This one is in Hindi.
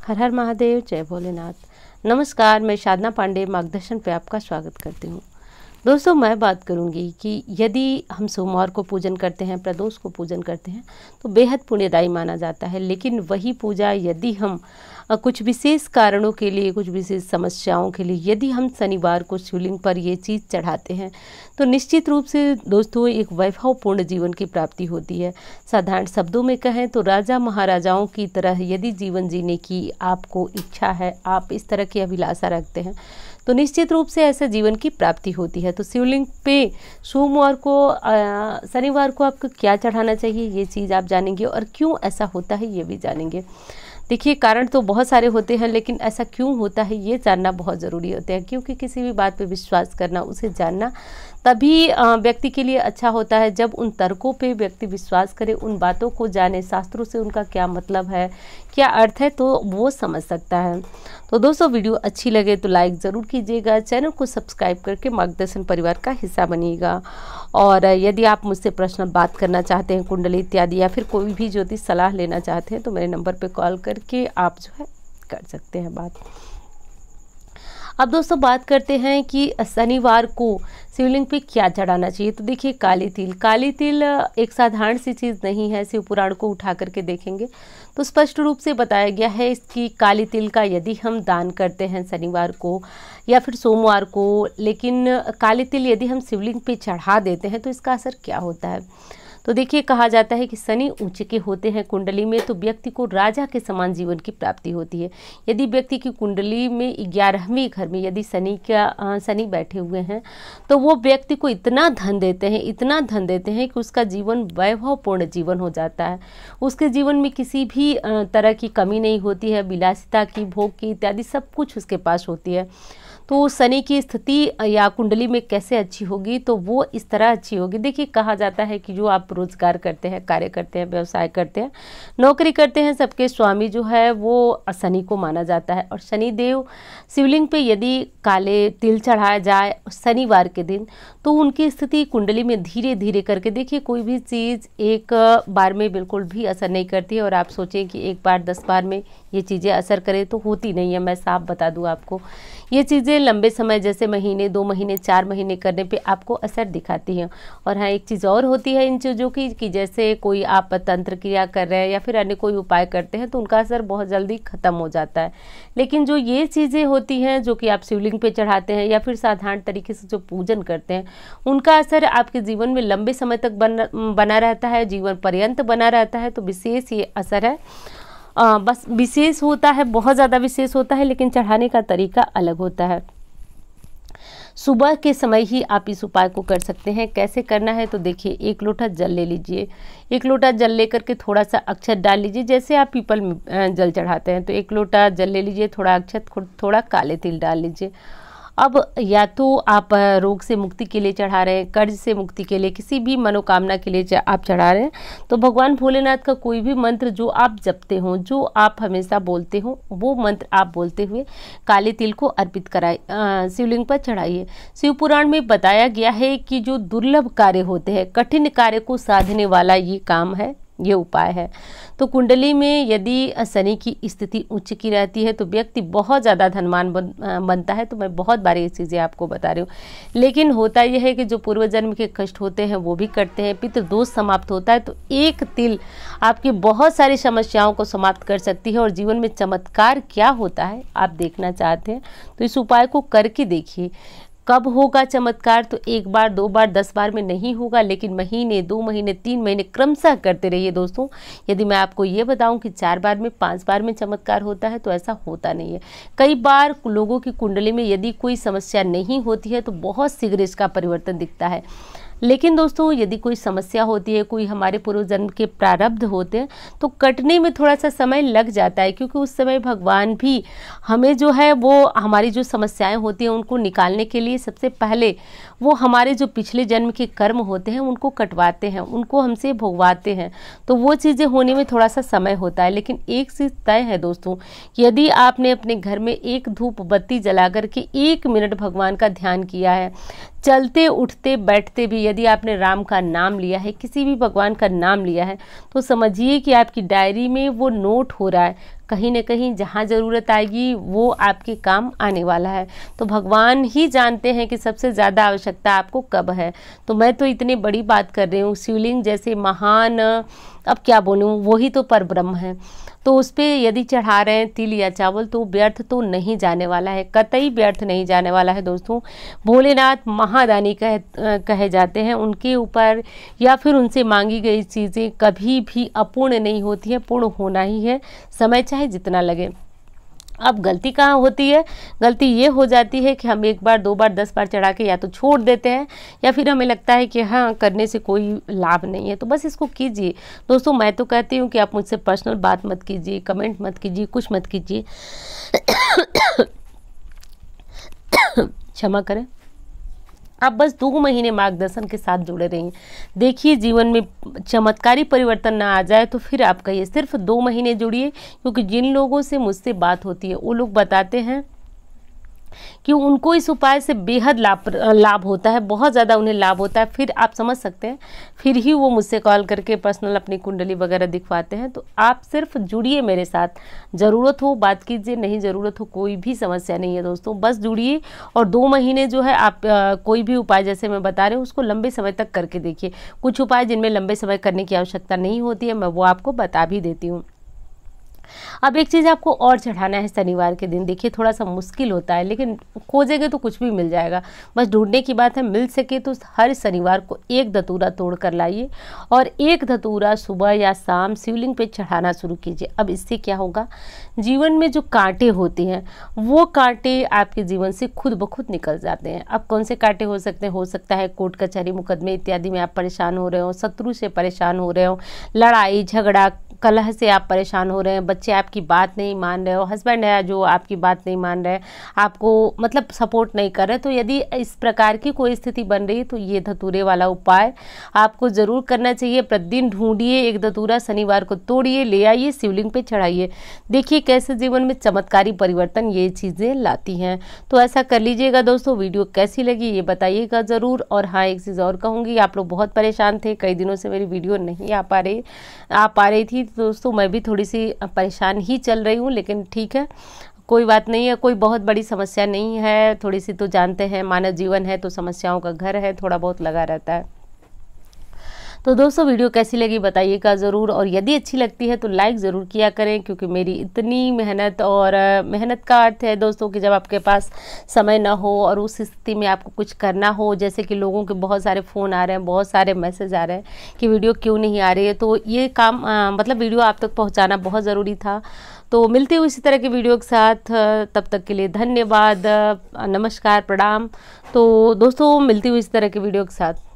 हर हर महादेव, जय भोलेनाथ। नमस्कार, मैं साधना पांडे मार्गदर्शन पे आपका स्वागत करती हूँ। दोस्तों, मैं बात करूँगी कि यदि हम सोमवार को पूजन करते हैं, प्रदोष को पूजन करते हैं तो बेहद पुण्यदायी माना जाता है। लेकिन वही पूजा यदि हम कुछ विशेष कारणों के लिए, कुछ विशेष समस्याओं के लिए यदि हम शनिवार को शिवलिंग पर ये चीज़ चढ़ाते हैं तो निश्चित रूप से दोस्तों एक वैभवपूर्ण जीवन की प्राप्ति होती है। साधारण शब्दों में कहें तो राजा महाराजाओं की तरह यदि जीवन जीने की आपको इच्छा है, आप इस तरह की अभिलाषा रखते हैं तो निश्चित रूप से ऐसे जीवन की प्राप्ति होती है। तो शिवलिंग पे सोमवार को शनिवार को आपको क्या चढ़ाना चाहिए ये चीज़ आप जानेंगे, और क्यों ऐसा होता है ये भी जानेंगे। देखिए, कारण तो बहुत सारे होते हैं, लेकिन ऐसा क्यों होता है ये जानना बहुत ज़रूरी होता है। क्योंकि किसी भी बात पे विश्वास करना, उसे जानना तभी व्यक्ति के लिए अच्छा होता है जब उन तर्कों पे व्यक्ति विश्वास करे, उन बातों को जाने, शास्त्रों से उनका क्या मतलब है, क्या अर्थ है, तो वो समझ सकता है। तो दोस्तों, वीडियो अच्छी लगे तो लाइक ज़रूर कीजिएगा, चैनल को सब्सक्राइब करके मार्गदर्शन परिवार का हिस्सा बनिएगा। और यदि आप मुझसे पर्सनल बात करना चाहते हैं, कुंडली इत्यादि, या फिर कोई भी ज्योतिष सलाह लेना चाहते हैं तो मेरे नंबर पर कॉल करके आप जो है कर सकते हैं बात। अब दोस्तों बात करते हैं कि शनिवार को शिवलिंग पे क्या चढ़ाना चाहिए। तो देखिए, काली तिल एक साधारण सी चीज़ नहीं है। शिव पुराण को उठा करके देखेंगे तो स्पष्ट रूप से बताया गया है इसकी काली तिल का यदि हम दान करते हैं शनिवार को या फिर सोमवार को, लेकिन काली तिल यदि हम शिवलिंग पे चढ़ा देते हैं तो इसका असर क्या होता है। तो देखिए, कहा जाता है कि शनि उच्च के होते हैं कुंडली में तो व्यक्ति को राजा के समान जीवन की प्राप्ति होती है। यदि व्यक्ति की कुंडली में 11वें घर में यदि शनि बैठे हुए हैं तो वो व्यक्ति को इतना धन देते हैं कि उसका जीवन वैभवपूर्ण जीवन हो जाता है। उसके जीवन में किसी भी तरह की कमी नहीं होती है, विलासिता की, भोग की इत्यादि सब कुछ उसके पास होती है। तो शनि की स्थिति या कुंडली में कैसे अच्छी होगी, तो वो इस तरह अच्छी होगी। देखिए, कहा जाता है कि जो आप रोजगार करते हैं, कार्य करते हैं, व्यवसाय करते हैं, नौकरी करते हैं, सबके स्वामी जो है वो शनि को माना जाता है। और शनिदेव शिवलिंग पे यदि काले तिल चढ़ाया जाए शनिवार के दिन तो उनकी स्थिति कुंडली में धीरे धीरे करके, देखिए कोई भी चीज़ एक बार में बिल्कुल भी असर नहीं करती है। और आप सोचें कि एक बार 10 बार में ये चीज़ें असर करें तो होती नहीं है। मैं साफ बता दूँ आपको, ये चीज़ें लंबे समय जैसे महीने, 2 महीने, 4 महीने करने पे आपको असर दिखाती हैं। और हाँ, एक चीज़ और होती है इन चीज़ों की कि जैसे कोई आप तंत्र क्रिया कर रहे हैं या फिर अन्य कोई उपाय करते हैं तो उनका असर बहुत जल्दी ख़त्म हो जाता है। लेकिन जो ये चीज़ें होती हैं जो कि आप शिवलिंग पे चढ़ाते हैं या फिर साधारण तरीके से जो पूजन करते हैं, उनका असर आपके जीवन में लंबे समय तक बना रहता है, जीवन पर्यंत बना रहता है। तो विशेष ये असर है, बस विशेष होता है, बहुत ज़्यादा विशेष होता है, लेकिन चढ़ाने का तरीका अलग होता है। सुबह के समय ही आप इस उपाय को कर सकते हैं। कैसे करना है तो देखिए, 1 लोटा जल ले लीजिए। 1 लोटा जल लेकर के थोड़ा सा अक्षत डाल लीजिए। जैसे आप पीपल में जल चढ़ाते हैं तो 1 लोटा जल ले लीजिए, थोड़ा अक्षत, थोड़ा काले तिल डाल लीजिए। अब या तो आप रोग से मुक्ति के लिए चढ़ा रहे हैं, कर्ज से मुक्ति के लिए, किसी भी मनोकामना के लिए आप चढ़ा रहे हैं तो भगवान भोलेनाथ का कोई भी मंत्र जो आप जपते हो, जो आप हमेशा बोलते हो, वो मंत्र आप बोलते हुए काले तिल को अर्पित कराइए, शिवलिंग पर चढ़ाइए। शिव पुराण में बताया गया है कि जो दुर्लभ कार्य होते हैं, कठिन कार्य को साधने वाला ये काम है, ये उपाय है। तो कुंडली में यदि शनि की स्थिति उच्च की रहती है तो व्यक्ति बहुत ज़्यादा धनवान बनता है। तो मैं बहुत बार ये चीज़ें आपको बता रही हूँ। लेकिन होता यह है कि जो पूर्व जन्म के कष्ट होते हैं वो भी कटते हैं, पितृ दोष समाप्त होता है। तो एक तिल आपकी बहुत सारी समस्याओं को समाप्त कर सकती है। और जीवन में चमत्कार क्या होता है आप देखना चाहते हैं तो इस उपाय को करके देखिए। कब होगा चमत्कार, तो 1 बार, 2 बार, 10 बार में नहीं होगा, लेकिन महीने, 2 महीने, 3 महीने क्रमशः करते रहिए दोस्तों। यदि मैं आपको ये बताऊं कि 4 बार में, 5 बार में चमत्कार होता है तो ऐसा होता नहीं है। कई बार लोगों की कुंडली में यदि कोई समस्या नहीं होती है तो बहुत शीघ्र इसका परिवर्तन दिखता है। लेकिन दोस्तों, यदि कोई समस्या होती है, कोई हमारे पूर्व जन्म के प्रारब्ध होते हैं तो कटने में थोड़ा सा समय लग जाता है। क्योंकि उस समय भगवान भी हमें जो है वो हमारी जो समस्याएं होती हैं उनको निकालने के लिए सबसे पहले वो हमारे जो पिछले जन्म के कर्म होते हैं उनको कटवाते हैं, उनको हमसे भोगवाते हैं। तो वो चीज़ें होने में थोड़ा सा समय होता है। लेकिन एक चीज़ तय है दोस्तों, यदि आपने अपने घर में एक धूप बत्ती जला करके 1 मिनट भगवान का ध्यान किया है, चलते उठते बैठते भी यदि आपने राम का नाम लिया है, किसी भी भगवान का नाम लिया है, तो समझिए कि आपकी डायरी में वो नोट हो रहा है, कहीं ना कहीं जहाँ ज़रूरत आएगी वो आपके काम आने वाला है। तो भगवान ही जानते हैं कि सबसे ज़्यादा आवश्यकता आपको कब है। तो मैं तो इतनी बड़ी बात कर रही हूँ, शिवलिंग जैसे महान, अब क्या बोलूँ, वही तो परब्रह्म है। तो उस पर यदि चढ़ा रहे हैं तिल या चावल तो व्यर्थ तो नहीं जाने वाला है, कतई व्यर्थ नहीं जाने वाला है दोस्तों। भोलेनाथ महादानी कहे जाते हैं, उनके ऊपर या फिर उनसे मांगी गई चीज़ें कभी भी अपूर्ण नहीं होती हैं, पूर्ण होना ही है, समय चाहे जितना लगे। अब गलती कहाँ होती है? गलती ये हो जाती है कि हम 1 बार 2 बार 10 बार चढ़ा के या तो छोड़ देते हैं, या फिर हमें लगता है कि हाँ करने से कोई लाभ नहीं है। तो बस इसको कीजिए दोस्तों। मैं तो कहती हूँ कि आप मुझसे पर्सनल बात मत कीजिए, कमेंट मत कीजिए, कुछ मत कीजिए। क्षमा करें। आप बस 2 महीने मार्गदर्शन के साथ जुड़े रहिए। देखिए जीवन में चमत्कारी परिवर्तन ना आ जाए तो फिर आप कहिए। सिर्फ 2 महीने जुड़िए, क्योंकि जिन लोगों से मुझसे बात होती है वो लोग बताते हैं कि उनको इस उपाय से बेहद लाभ होता है, बहुत ज़्यादा उन्हें लाभ होता है। फिर आप समझ सकते हैं, फिर ही वो मुझसे कॉल करके पर्सनल अपनी कुंडली वगैरह दिखवाते हैं। तो आप सिर्फ जुड़िए मेरे साथ, ज़रूरत हो बात कीजिए, नहीं ज़रूरत हो कोई भी समस्या नहीं है दोस्तों, बस जुड़िए। और 2 महीने जो है आप कोई भी उपाय जैसे मैं बता रही हूँ उसको लंबे समय तक करके देखिए। कुछ उपाय जिनमें लंबे समय करने की आवश्यकता नहीं होती है, मैं वो आपको बता भी देती हूँ। अब एक चीज़ आपको और चढ़ाना है शनिवार के दिन। देखिए थोड़ा सा मुश्किल होता है, लेकिन खोजेंगे तो कुछ भी मिल जाएगा, बस ढूंढने की बात है। मिल सके तो हर शनिवार को 1 धतूरा तोड़ कर लाइए और 1 धतूरा सुबह या शाम शिवलिंग पे चढ़ाना शुरू कीजिए। अब इससे क्या होगा, जीवन में जो कांटे होते हैं वो कांटे आपके जीवन से खुद ब खुद निकल जाते हैं। अब कौन से कांटे हो सकते हैं? हो सकता है कोर्ट कचहरी मुकदमे इत्यादि में आप परेशान हो रहे हो, शत्रु से परेशान हो रहे हो, लड़ाई झगड़ा कलह से आप परेशान हो रहे हैं, बच्चे आपकी बात नहीं मान रहे हो, हस्बैंड है जो आपकी बात नहीं मान रहे, आपको मतलब सपोर्ट नहीं कर रहे। तो यदि इस प्रकार की कोई स्थिति बन रही है तो ये धतूरे वाला उपाय आपको ज़रूर करना चाहिए। प्रतिदिन ढूंढिए 1 धतूरा, शनिवार को तोड़िए, ले आइए, शिवलिंग पे चढ़ाइए। देखिए कैसे जीवन में चमत्कारी परिवर्तन ये चीज़ें लाती हैं। तो ऐसा कर लीजिएगा दोस्तों। वीडियो कैसी लगी ये बताइएगा ज़रूर। और हाँ, एक चीज़ और कहूँगी, आप लोग बहुत परेशान थे, कई दिनों से मेरी वीडियो नहीं आ पा रही थी दोस्तों। मैं भी थोड़ी सी परेशान ही चल रही हूँ, लेकिन ठीक है, कोई बात नहीं है, कोई बहुत बड़ी समस्या नहीं है। थोड़ी सी तो जानते हैं मानव जीवन है तो समस्याओं का घर है, थोड़ा बहुत लगा रहता है। तो दोस्तों वीडियो कैसी लगी बताइएगा ज़रूर। और यदि अच्छी लगती है तो लाइक ज़रूर किया करें, क्योंकि मेरी इतनी मेहनत, और मेहनत का अर्थ है दोस्तों कि जब आपके पास समय ना हो और उस स्थिति में आपको कुछ करना हो, जैसे कि लोगों के बहुत सारे फ़ोन आ रहे हैं, बहुत सारे मैसेज आ रहे हैं कि वीडियो क्यों नहीं आ रही है, तो ये काम मतलब वीडियो आप तक पहुँचाना बहुत ज़रूरी था। तो मिलते हुए इसी तरह की वीडियो के साथ, तब तक के लिए धन्यवाद, नमस्कार, प्रणाम। तो दोस्तों मिलती हुई इस तरह की वीडियो के साथ।